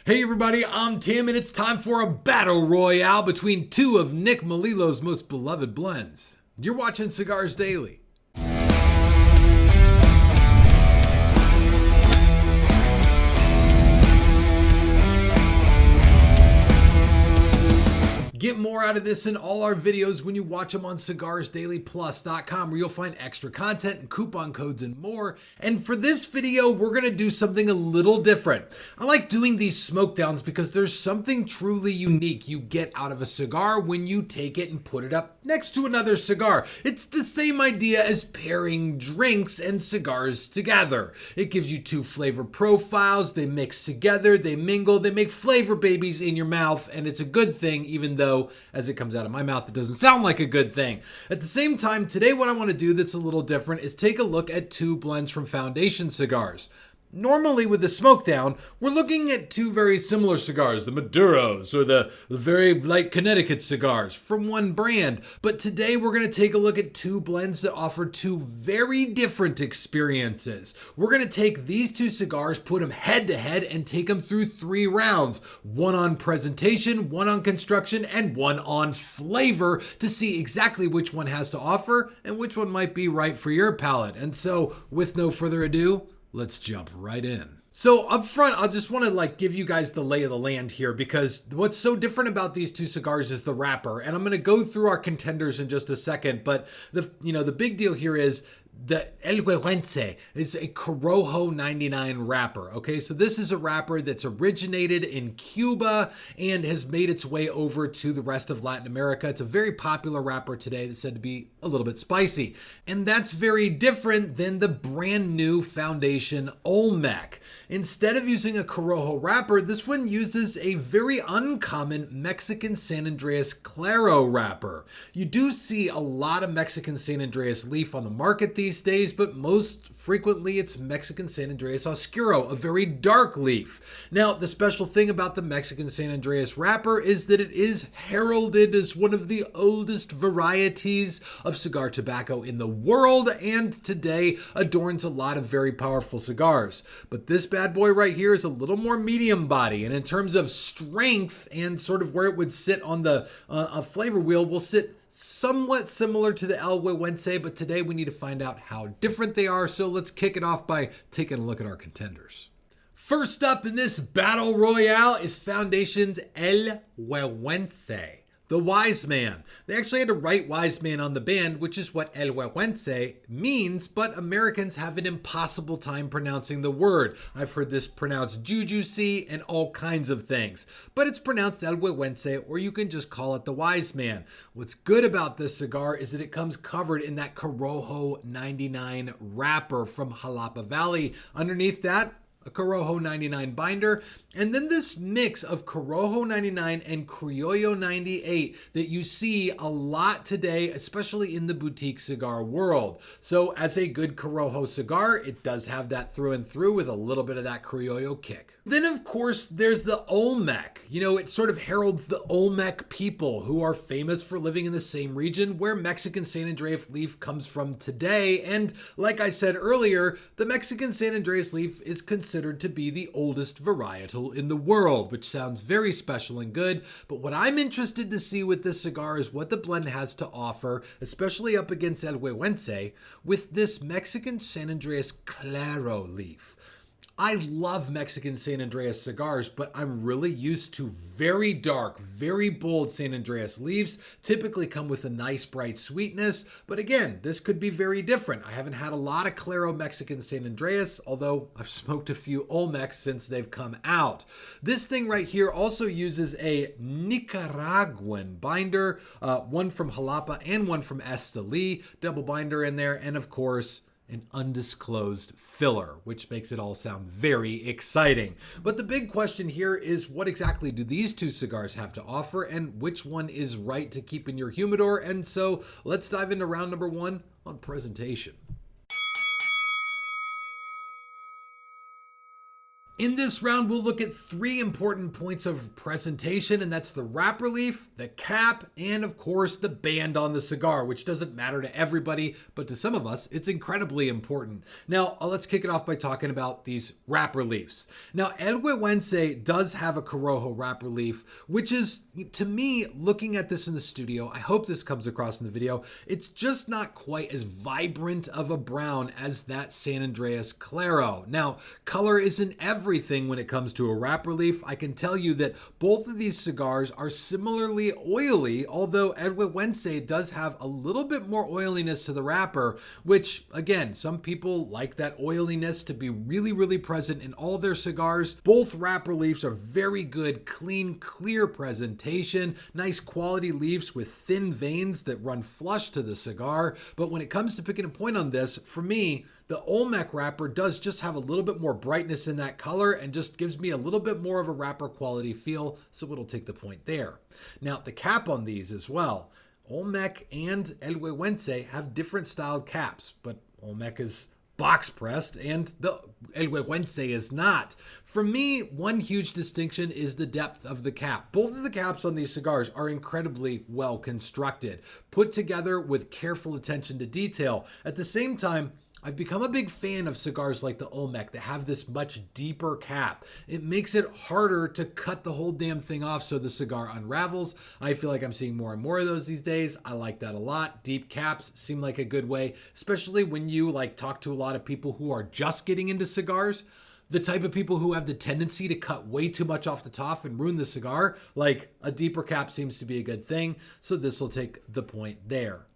Hey everybody, I'm Tim and it's time for a battle royale between two of Nick Melillo's most beloved blends. You're watching Cigars Daily. Get more out of this in all our videos when you watch them on cigarsdailyplus.com, where you'll find extra content and coupon codes and more. And for this video, we're going to do something a little different. I like doing these Smokedowns because there's something truly unique you get out of a cigar when you take it and put it up next to another cigar. It's the same idea as pairing drinks and cigars together. It gives you two flavor profiles, they mix together, they mingle, they make flavor babies in your mouth, and it's a good thing, even though as it comes out of my mouth, it doesn't sound like a good thing. At the same time, today what I want to do that's a little different is take a look at two blends from Foundation Cigars. Normally with the Smokedown, we're looking at two very similar cigars, the Maduros or the very light Connecticut cigars from one brand. But today we're going to take a look at two blends that offer two very different experiences. We're going to take these two cigars, put them head to head and take them through 3 rounds. One on presentation, one on construction, and one on flavor to see exactly which one has to offer and which one might be right for your palate. And so with no further ado, let's jump right in. So up front, I just want to give you guys the lay of the land here, because what's so different about these two cigars is the wrapper. And I'm going to go through our contenders in just a second, but the big deal here is the El Huehuense is a Corojo 99 wrapper. Okay, so this is a wrapper that's originated in Cuba and has made its way over to the rest of Latin America. It's a very popular wrapper today that's said to be a little bit spicy. And that's very different than the brand new Foundation Olmec. Instead of using a Corojo wrapper, this one uses a very uncommon Mexican San Andres Claro wrapper. You do see a lot of Mexican San Andres leaf on the market these days, but most frequently it's Mexican San Andres Oscuro, a very dark leaf. Now, the special thing about the Mexican San Andres wrapper is that it is heralded as one of the oldest varieties of cigar tobacco in the world, and today adorns a lot of very powerful cigars. But this bad boy right here is a little more medium body, and in terms of strength and sort of where it would sit on the flavor wheel, will sit somewhat similar to the El Huehuense, but today we need to find out how different they are. So let's kick it off by taking a look at our contenders. First up in this battle royale is Foundation's El Huehuense, the Wiseman. They actually had to write Wiseman on the band, which is what El Huehuense means, but Americans have an impossible time pronouncing the word. I've heard this pronounced Jujutsu and all kinds of things, but it's pronounced El Huehuense, or you can just call it the Wiseman. What's good about this cigar is that it comes covered in that Corojo 99 wrapper from Jalapa Valley. Underneath that, a Corojo 99 binder, and then this mix of Corojo 99 and Criollo 98 that you see a lot today, especially in the boutique cigar world. So as a good Corojo cigar, it does have that through and through with a little bit of that Criollo kick. Then of course, there's the Olmec. It sort of heralds the Olmec people, who are famous for living in the same region where Mexican San Andres leaf comes from today. And like I said earlier, the Mexican San Andres leaf is considered to be the oldest varietal in the world, which sounds very special and good. But what I'm interested to see with this cigar is what the blend has to offer, especially up against El Huehuense, with this Mexican San Andres Claro leaf. I love Mexican San Andres cigars, but I'm really used to very dark, very bold San Andres leaves. Typically come with a nice bright sweetness, but again, this could be very different. I haven't had a lot of Claro Mexican San Andres, although I've smoked a few Olmecs since they've come out. This thing right here also uses a Nicaraguan binder, one from Jalapa and one from Esteli, double binder in there, and of course, an undisclosed filler, which makes it all sound very exciting. But the big question here is, what exactly do these two cigars have to offer, and which one is right to keep in your humidor? And so let's dive into round number 1 on presentation. In this round, we'll look at 3 important points of presentation, and that's the wrap relief, the cap, and of course the band on the cigar, which doesn't matter to everybody, but to some of us, it's incredibly important. Now, let's kick it off by talking about these wrap reliefs. Now, El Huehuense does have a Corojo wrap relief, which is, to me, looking at this in the studio, I hope this comes across in the video, it's just not quite as vibrant of a brown as that San Andres Claro. Now, color isn't everything when it comes to a wrap relief. I can tell you that both of these cigars are similarly oily, although El Huehuense does have a little bit more oiliness to the wrapper, which again, some people like that oiliness to be really, really present in all their cigars. Both wrap reliefs are very good, clean, clear presentation, nice quality leaves with thin veins that run flush to the cigar. But when it comes to picking a point on this, for me, the Olmec wrapper does just have a little bit more brightness in that color and just gives me a little bit more of a wrapper quality feel, so it'll take the point there. Now, the cap on these as well. Olmec and El Huehuense have different styled caps, but Olmec is box pressed and the El Huehuense is not. For me, one huge distinction is the depth of the cap. Both of the caps on these cigars are incredibly well constructed, put together with careful attention to detail. At the same time, I've become a big fan of cigars like the Olmec that have this much deeper cap. It makes it harder to cut the whole damn thing off so the cigar unravels. I feel like I'm seeing more and more of those these days. I like that a lot. Deep caps seem like a good way, especially when you talk to a lot of people who are just getting into cigars. The type of people who have the tendency to cut way too much off the top and ruin the cigar, like a deeper cap seems to be a good thing. So this will take the point there.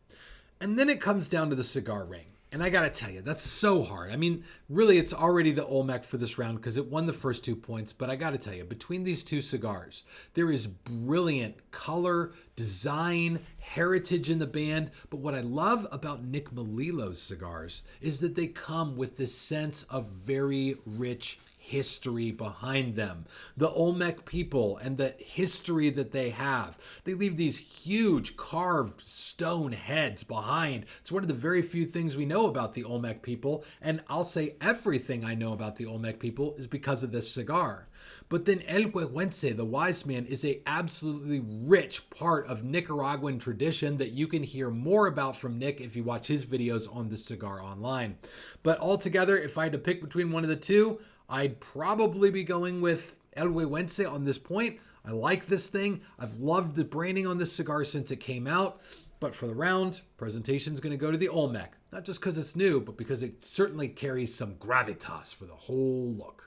And then it comes down to the cigar ring. And I gotta tell you, that's so hard. I mean, really, it's already the Olmec for this round because it won the first 2 points. But I gotta tell you, between these two cigars, there is brilliant color, design, heritage in the band. But what I love about Nick Melillo's cigars is that they come with this sense of very rich history behind them. The Olmec people and the history that they have. They leave these huge carved stone heads behind. It's one of the very few things we know about the Olmec people, and I'll say everything I know about the Olmec people is because of this cigar. But then El Huehuense, the Wiseman, is a absolutely rich part of Nicaraguan tradition that you can hear more about from Nick if you watch his videos on this cigar online. But altogether, if I had to pick between one of the two, I'd probably be going with El Huehuense on this point. I like this thing. I've loved the branding on this cigar since it came out. But for the round, presentation's going to go to the Olmec. Not just because it's new, but because it certainly carries some gravitas for the whole look.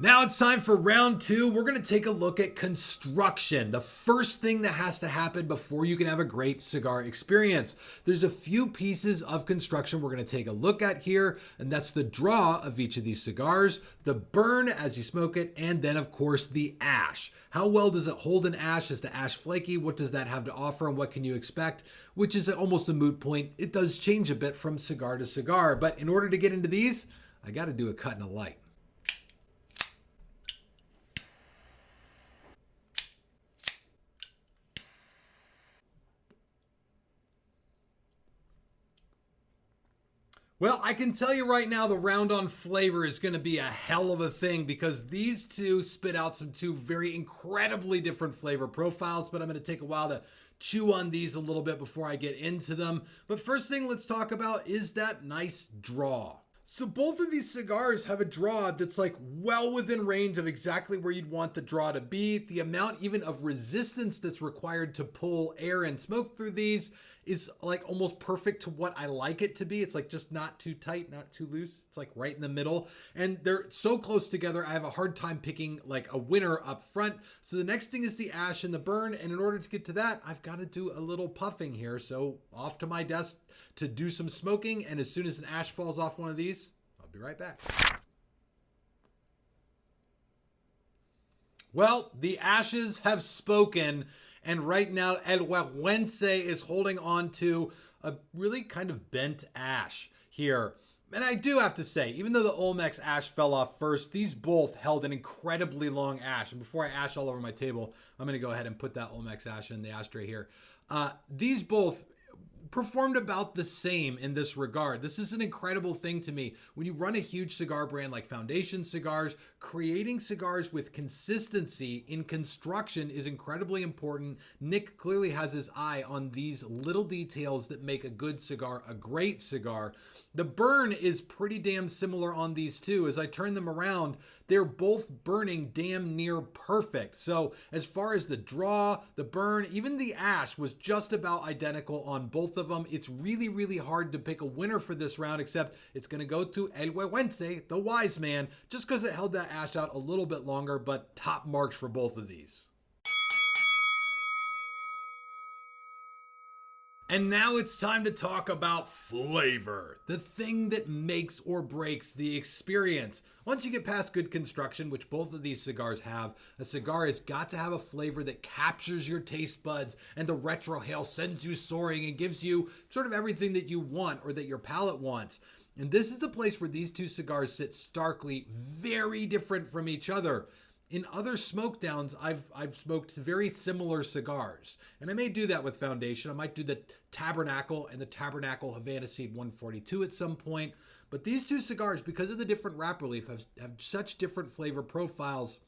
Now it's time for round 2. We're going to take a look at construction, the first thing that has to happen before you can have a great cigar experience. There's a few pieces of construction we're going to take a look at here, and that's the draw of each of these cigars, the burn as you smoke it, and then of course the ash. How well does it hold an ash? Is the ash flaky? What does that have to offer, and what can you expect? Which is almost a moot point. It does change a bit from cigar to cigar, but in order to get into these, I got to do a cut and a light. Well, I can tell you right now the round on flavor is going to be a hell of a thing because these two spit out some two very incredibly different flavor profiles, but I'm going to take a while to chew on these a little bit before I get into them. But first thing let's talk about is that nice draw. So both of these cigars have a draw that's well within range of exactly where you'd want the draw to be. The amount even of resistance that's required to pull air and smoke through these is almost perfect to what I like it to be. It's just not too tight, not too loose. It's right in the middle. And they're so close together, I have a hard time picking a winner up front. So the next thing is the ash and the burn. And in order to get to that, I've got to do a little puffing here. So off to my desk to do some smoking. And as soon as an ash falls off one of these, I'll be right back. Well, the ashes have spoken. And right now, El Huehuense is holding on to a really kind of bent ash here. And I do have to say, even though the Olmec's ash fell off first, these both held an incredibly long ash. And before I ash all over my table, I'm going to go ahead and put that Olmec's ash in the ashtray here. These both performed about the same in this regard. This is an incredible thing to me. When you run a huge cigar brand like Foundation Cigars, creating cigars with consistency in construction is incredibly important. Nick clearly has his eye on these little details that make a good cigar a great cigar. The burn is pretty damn similar on these two. As I turn them around, they're both burning damn near perfect. So as far as the draw, the burn, even the ash was just about identical on both of them. It's really, really hard to pick a winner for this round, except it's going to go to El Huehuense, the Wiseman, just because it held that ash out a little bit longer, but top marks for both of these. And now it's time to talk about flavor, the thing that makes or breaks the experience. Once you get past good construction, which both of these cigars have, a cigar has got to have a flavor that captures your taste buds and the retrohale sends you soaring and gives you sort of everything that you want or that your palate wants. And this is the place where these two cigars sit starkly very different from each other. In other Smokedowns, I've smoked very similar cigars, and I may do that with Foundation. I might do the Tabernacle and the Tabernacle Havana Seed 142 at some point. But these two cigars, because of the different wrapper leaf, have such different flavor profiles.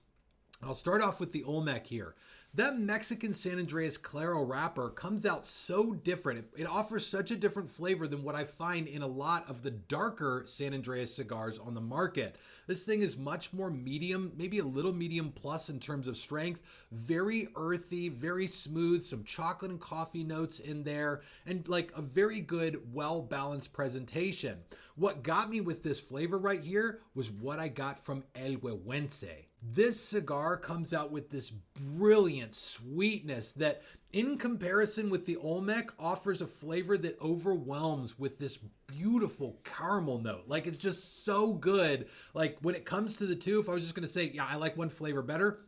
I'll start off with the Olmec here. That Mexican San Andres Claro wrapper comes out so different. It offers such a different flavor than what I find in a lot of the darker San Andres cigars on the market. This thing is much more medium, maybe a little medium plus in terms of strength. Very earthy, very smooth, some chocolate and coffee notes in there, and like a very good, well-balanced presentation. What got me with this flavor right here was what I got from El Huehuense. This cigar comes out with this brilliant sweetness that, in comparison with the Olmec, offers a flavor that overwhelms with this beautiful caramel note. Like, it's just so good. Like, when it comes to the two, if I was just going to say, yeah, I like one flavor better,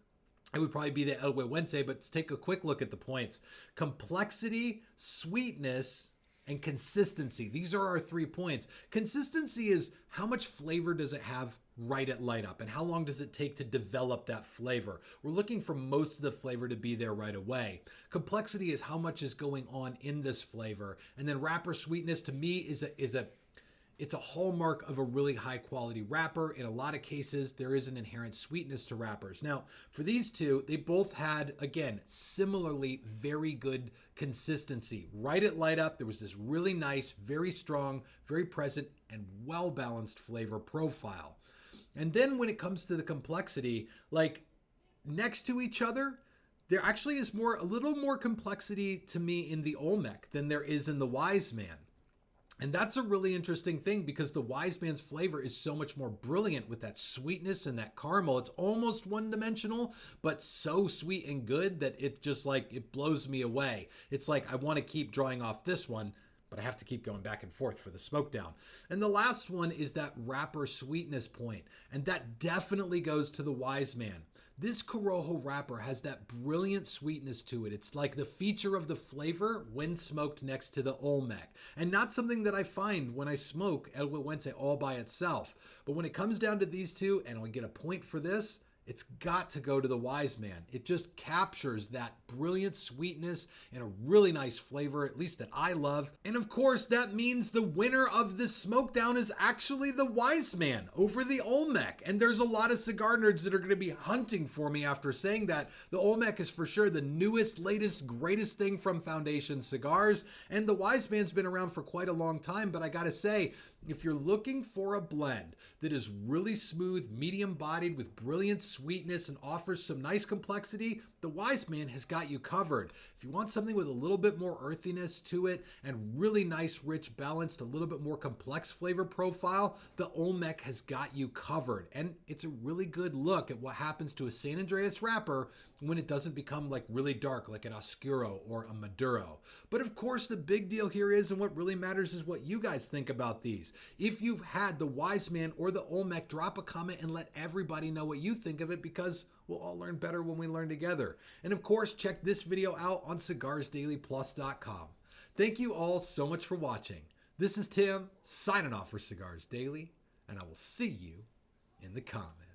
it would probably be the El Huehuense, but let's take a quick look at the points. Complexity, sweetness, and consistency. These are our 3 points. Consistency is how much flavor does it have right at light up, and how long does it take to develop that flavor? We're looking for most of the flavor to be there right away. Complexity is how much is going on in this flavor, and then wrapper sweetness to me it's a hallmark of a really high quality wrapper. In a lot of cases, there is an inherent sweetness to wrappers. Now, for these two, they both had, again, similarly very good consistency. Right at light up, there was this really nice, very strong, very present, and well-balanced flavor profile. And then when it comes to the complexity, like next to each other, there actually is a little more complexity to me in the Olmec than there is in the Wiseman. And that's a really interesting thing because the Wiseman's flavor is so much more brilliant with that sweetness and that caramel. It's almost one-dimensional, but so sweet and good that it just like, it blows me away. It's like, I want to keep drawing off this one, but I have to keep going back and forth for the Smokedown. And the last one is that wrapper sweetness point, and that definitely goes to the Wiseman. This Corojo wrapper has that brilliant sweetness to it. It's like the feature of the flavor when smoked next to the Olmec, and not something that I find when I smoke El Huehuense all by itself. But when it comes down to these two, and I get a point for this, it's got to go to the Wiseman. It just captures that brilliant sweetness and a really nice flavor, at least that I love. And of course, that means the winner of this Smokedown is actually the Wiseman over the Olmec. And there's a lot of cigar nerds that are going to be hunting for me after saying that. The Olmec is for sure the newest, latest, greatest thing from Foundation Cigars. And the Wiseman's been around for quite a long time. But I got to say, if you're looking for a blend that is really smooth, medium-bodied with brilliant sweetness and offers some nice complexity, the Wiseman has got you covered. If you want something with a little bit more earthiness to it and really nice, rich, balanced, a little bit more complex flavor profile, the Olmec has got you covered. And it's a really good look at what happens to a San Andreas wrapper when it doesn't become like really dark, like an Oscuro or a Maduro. But of course, the big deal here is, and what really matters is what you guys think about these. If you've had the Wiseman or the Olmec, drop a comment and let everybody know what you think of it, because we'll all learn better when we learn together. And of course, check this video out on cigarsdailyplus.com. Thank you all so much for watching. This is Tim signing off for Cigars Daily, and I will see you in the comments.